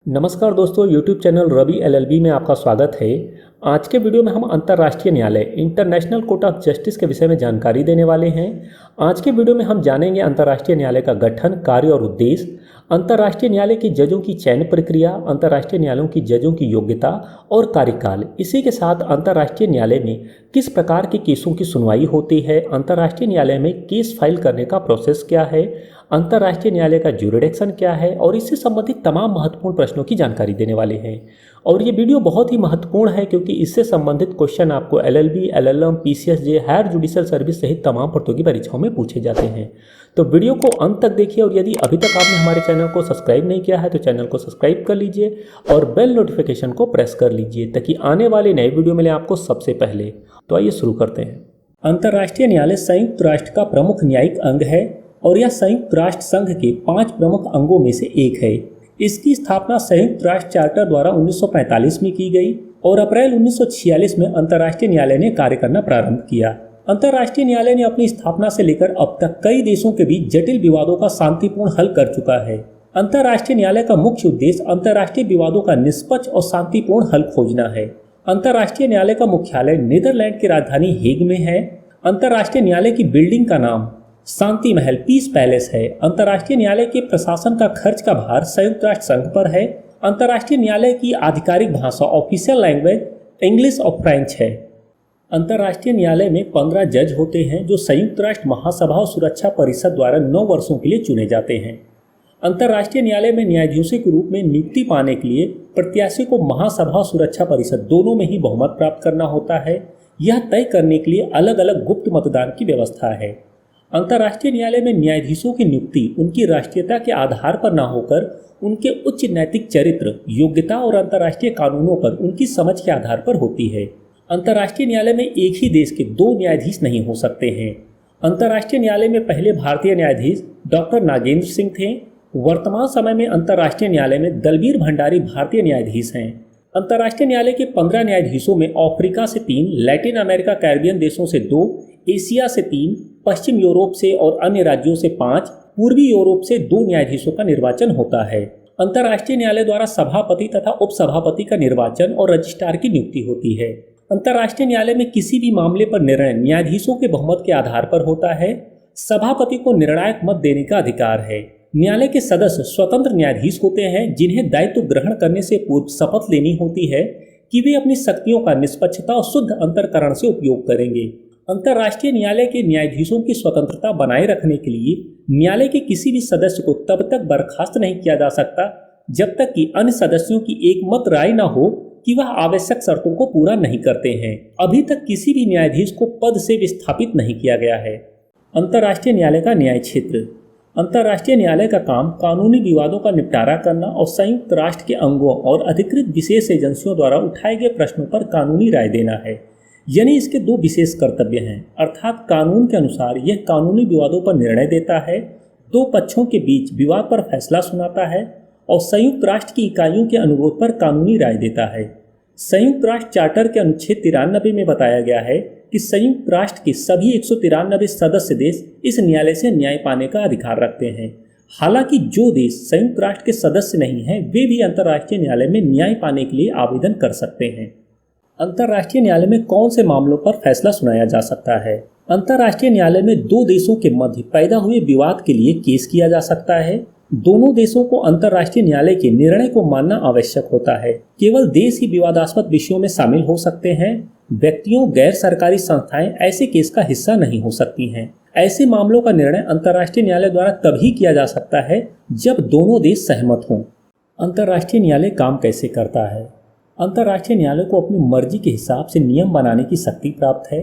नमस्कार दोस्तों, YouTube channel Ravi LLB में आपका स्वागत है। आज के वीडियो में हम अंतर्राष्ट्रीय न्यायालय इंटरनेशनल कोर्ट ऑफ जस्टिस के विषय में जानकारी देने वाले हैं। आज के वीडियो में हम जानेंगे अंतर्राष्ट्रीय न्यायालय का गठन, कार्य और उद्देश्य, अंतर्राष्ट्रीय न्यायालय के जजों की चयन प्रक्रिया, अंतर्राष्ट्रीय न्यायालयों की जजों की योग्यता और कार्यकाल। इसी के साथ अंतर्राष्ट्रीय न्यायालय में किस प्रकार के केसों की सुनवाई होती है, अंतर्राष्ट्रीय न्यायालय में केस फाइल करने का प्रोसेस क्या है, अंतर्राष्ट्रीय न्यायालय का ज्यूरिडिक्शन क्या है और इससे संबंधित तमाम महत्वपूर्ण प्रश्नों की जानकारी देने वाले हैं। और ये वीडियो बहुत ही महत्वपूर्ण है क्योंकि इससे संबंधित क्वेश्चन आपको LLB, LLM, PCSJ, higher judicial service सहित तमाम प्रतियोगी परीक्षाओं में पूछे जाते हैं। तो वीडियो को अंत तक देखिए और यदि अभी तक आपने हमारे चैनल को सब्सक्राइब नहीं किया है तो चैनल को सब्सक्राइब कर लीजिए और बेल नोटिफिकेशन को प्रेस कर लीजिए ताकि आने वाले नए वीडियो मिले आपको सबसे पहले। तो आइए शुरू करते हैं। अंतर्राष्ट्रीय न्यायालय संयुक्त राष्ट्र का प्रमुख न्यायिक अंग है और यह संयुक्त राष्ट्र संघ के 5 प्रमुख अंगों में से एक है। इसकी स्थापना संयुक्त राष्ट्र चार्टर द्वारा 1945 में की गई और अप्रैल 1946 में अंतर्राष्ट्रीय न्यायालय ने कार्य करना प्रारंभ किया। अंतर्राष्ट्रीय न्यायालय ने अपनी स्थापना से लेकर अब तक कई देशों के बीच जटिल विवादों का शांतिपूर्ण हल कर चुका है। अंतर्राष्ट्रीय न्यायालय का मुख्य उद्देश्य अंतर्राष्ट्रीय विवादों का निष्पक्ष और शांतिपूर्ण हल खोजना है। अंतर्राष्ट्रीय न्यायालय का मुख्यालय नीदरलैंड की राजधानी हेग में है। अंतर्राष्ट्रीय न्यायालय की बिल्डिंग का नाम शांति महल पीस पैलेस है। अंतर्राष्ट्रीय न्यायालय के प्रशासन का खर्च का भार संयुक्त राष्ट्र संघ पर है। अंतर्राष्ट्रीय न्यायालय की आधिकारिक भाषा ऑफिशियल लैंग्वेज इंग्लिश और फ्रेंच है। अंतर्राष्ट्रीय न्यायालय में 15 जज होते हैं जो संयुक्त राष्ट्र महासभा और सुरक्षा परिषद द्वारा 9 वर्षों के लिए चुने जाते हैं। अंतर्राष्ट्रीय न्यायालय में न्यायाधीशों के रूप में नियुक्ति पाने के लिए प्रत्याशी को महासभा और सुरक्षा परिषद दोनों में ही बहुमत प्राप्त करना होता है। यह तय करने के लिए अलग अलग गुप्त मतदान की व्यवस्था है। अंतर्राष्ट्रीय न्यायालय में न्यायाधीशों की नियुक्ति उनकी राष्ट्रीयता के आधार पर न होकर उनके उच्च नैतिक चरित्र, योग्यता और अंतर्राष्ट्रीय कानूनों पर उनकी समझ के आधार पर होती है। अंतर्राष्ट्रीय न्यायालय में एक ही देश के 2 न्यायाधीश नहीं हो सकते हैं। अंतर्राष्ट्रीय न्यायालय में पहले भारतीय न्यायाधीश डॉक्टर नागेंद्र सिंह थे। वर्तमान समय में अंतर्राष्ट्रीय न्यायालय में दलबीर भंडारी भारतीय न्यायाधीश हैं। अंतर्राष्ट्रीय न्यायालय के 15 न्यायाधीशों में अफ्रीका से 3, लैटिन अमेरिका कैरिबियन देशों से 2, एशिया से 3, पश्चिम यूरोप से और अन्य राज्यों से 5, पूर्वी यूरोप से 2 न्यायाधीशों का निर्वाचन होता है। अंतर्राष्ट्रीय न्यायालय द्वारा सभापति तथा उपसभापति का निर्वाचन और रजिस्ट्रार की नियुक्ति होती है। अंतर्राष्ट्रीय न्यायालय में किसी भी मामले पर निर्णय न्यायाधीशों के बहुमत के आधार पर होता है। सभापति को निर्णायक मत देने का अधिकार है। न्यायालय के सदस्य स्वतंत्र न्यायाधीश होते हैं जिन्हें दायित्व ग्रहण करने से पूर्व शपथ लेनी होती है कि वे अपनी शक्तियों का निष्पक्षता और शुद्ध अंतःकरण से उपयोग करेंगे। अंतर्राष्ट्रीय न्यायालय के न्यायाधीशों की स्वतंत्रता बनाए रखने के लिए न्यायालय के किसी भी सदस्य को तब तक बर्खास्त नहीं किया जा सकता जब तक कि अन्य सदस्यों की एकमत राय न हो कि वह आवश्यक शर्तों को पूरा नहीं करते हैं। अभी तक किसी भी न्यायाधीश को पद से विस्थापित नहीं किया गया है। अंतर्राष्ट्रीय न्यायालय का न्याय क्षेत्र। अंतर्राष्ट्रीय न्यायालय का काम कानूनी विवादों का निपटारा करना और संयुक्त राष्ट्र के अंगों और अधिकृत विशेष एजेंसियों द्वारा उठाए गए प्रश्नों पर कानूनी राय देना है। यानी इसके 2 विशेष कर्तव्य हैं, अर्थात कानून के अनुसार यह कानूनी विवादों पर निर्णय देता है, 2 पक्षों के बीच विवाद पर फैसला सुनाता है और संयुक्त राष्ट्र की इकाइयों के अनुरोध पर कानूनी राय देता है। संयुक्त राष्ट्र चार्टर के अनुच्छेद 93 में बताया गया है कि संयुक्त राष्ट्र के सभी 193 सदस्य देश इस न्यायालय से न्याय पाने का अधिकार रखते हैं। हालांकि जो देश संयुक्त राष्ट्र के सदस्य नहीं हैं वे भी अंतर्राष्ट्रीय न्यायालय में न्याय पाने के लिए आवेदन कर सकते हैं। अंतर्राष्ट्रीय न्यायालय में कौन से मामलों पर फैसला सुनाया जा सकता है? अंतर्राष्ट्रीय न्यायालय में 2 देशों के मध्य पैदा हुए विवाद के लिए केस किया जा सकता है। दोनों देशों को अंतर्राष्ट्रीय न्यायालय के निर्णय को मानना आवश्यक होता है। केवल देश ही विवादास्पद विषयों में शामिल हो सकते हैं। व्यक्तियों, गैर सरकारी संस्थाएं ऐसे केस का हिस्सा नहीं हो सकती हैं। ऐसे मामलों का निर्णय अंतर्राष्ट्रीय न्यायालय द्वारा तभी किया जा सकता है जब दोनों देश सहमत हों। अंतर्राष्ट्रीय न्यायालय काम कैसे करता है? अंतर्राष्ट्रीय न्यायालय को अपनी मर्जी के हिसाब से नियम बनाने की शक्ति प्राप्त है।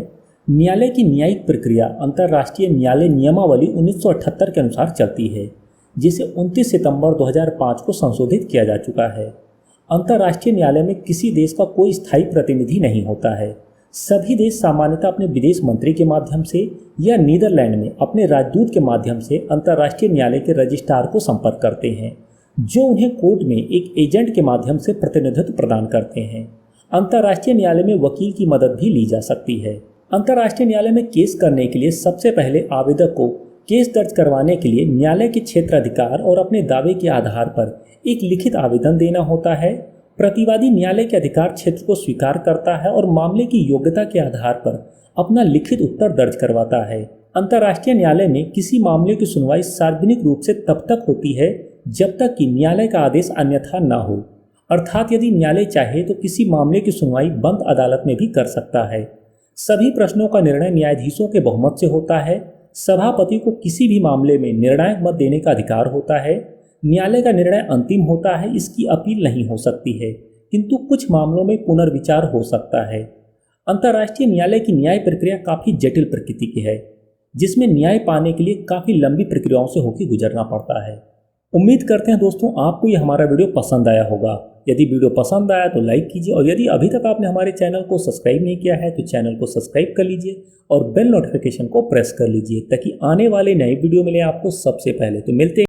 न्यायालय की न्यायिक प्रक्रिया अंतर्राष्ट्रीय न्यायालय नियमावली 1978 के अनुसार चलती है, जिसे 29 सितंबर 2005 को संशोधित किया जा चुका है। अंतर्राष्ट्रीय न्यायालय में किसी देश का कोई स्थायी प्रतिनिधि नहीं होता है। सभी देश सामान्यतः अपने विदेश मंत्री के माध्यम से या नीदरलैंड में अपने राजदूत के माध्यम से अंतर्राष्ट्रीय न्यायालय के रजिस्ट्रार को संपर्क करते हैं, जो उन्हें कोर्ट में एक एजेंट के माध्यम से प्रतिनिधित्व प्रदान करते हैं। अंतर्राष्ट्रीय न्यायालय में वकील की मदद भी ली जा सकती है। अंतर्राष्ट्रीय न्यायालय में केस करने के लिए सबसे पहले आवेदक को केस दर्ज करवाने के लिए न्यायालय के क्षेत्राधिकार और अपने दावे के आधार पर एक लिखित आवेदन देना होता है। प्रतिवादी न्यायालय के अधिकार क्षेत्र को स्वीकार करता है और मामले की योग्यता के आधार पर अपना लिखित उत्तर दर्ज करवाता है। अंतर्राष्ट्रीय न्यायालय में किसी मामले की सुनवाई सार्वजनिक रूप से तब तक होती है जब तक कि न्यायालय का आदेश अन्यथा न हो, अर्थात यदि न्यायालय चाहे तो किसी मामले की सुनवाई बंद अदालत में भी कर सकता है। सभी प्रश्नों का निर्णय न्यायाधीशों के बहुमत से होता है। सभापति को किसी भी मामले में निर्णायक मत देने का अधिकार होता है। न्यायालय का निर्णय अंतिम होता है, इसकी अपील नहीं हो सकती है, किंतु कुछ मामलों में पुनर्विचार हो सकता है। अंतर्राष्ट्रीय न्यायालय की न्याय प्रक्रिया काफ़ी जटिल प्रकृति की है, जिसमें न्याय पाने के लिए काफ़ी लंबी प्रक्रियाओं से होकर गुजरना पड़ता है। उम्मीद करते हैं दोस्तों आपको ये हमारा वीडियो पसंद आया होगा। यदि वीडियो पसंद आया तो लाइक कीजिए और यदि अभी तक आपने हमारे चैनल को सब्सक्राइब नहीं किया है तो चैनल को सब्सक्राइब कर लीजिए और बेल नोटिफिकेशन को प्रेस कर लीजिए ताकि आने वाले नए वीडियो मिले आपको सबसे पहले। तो मिलते हैं।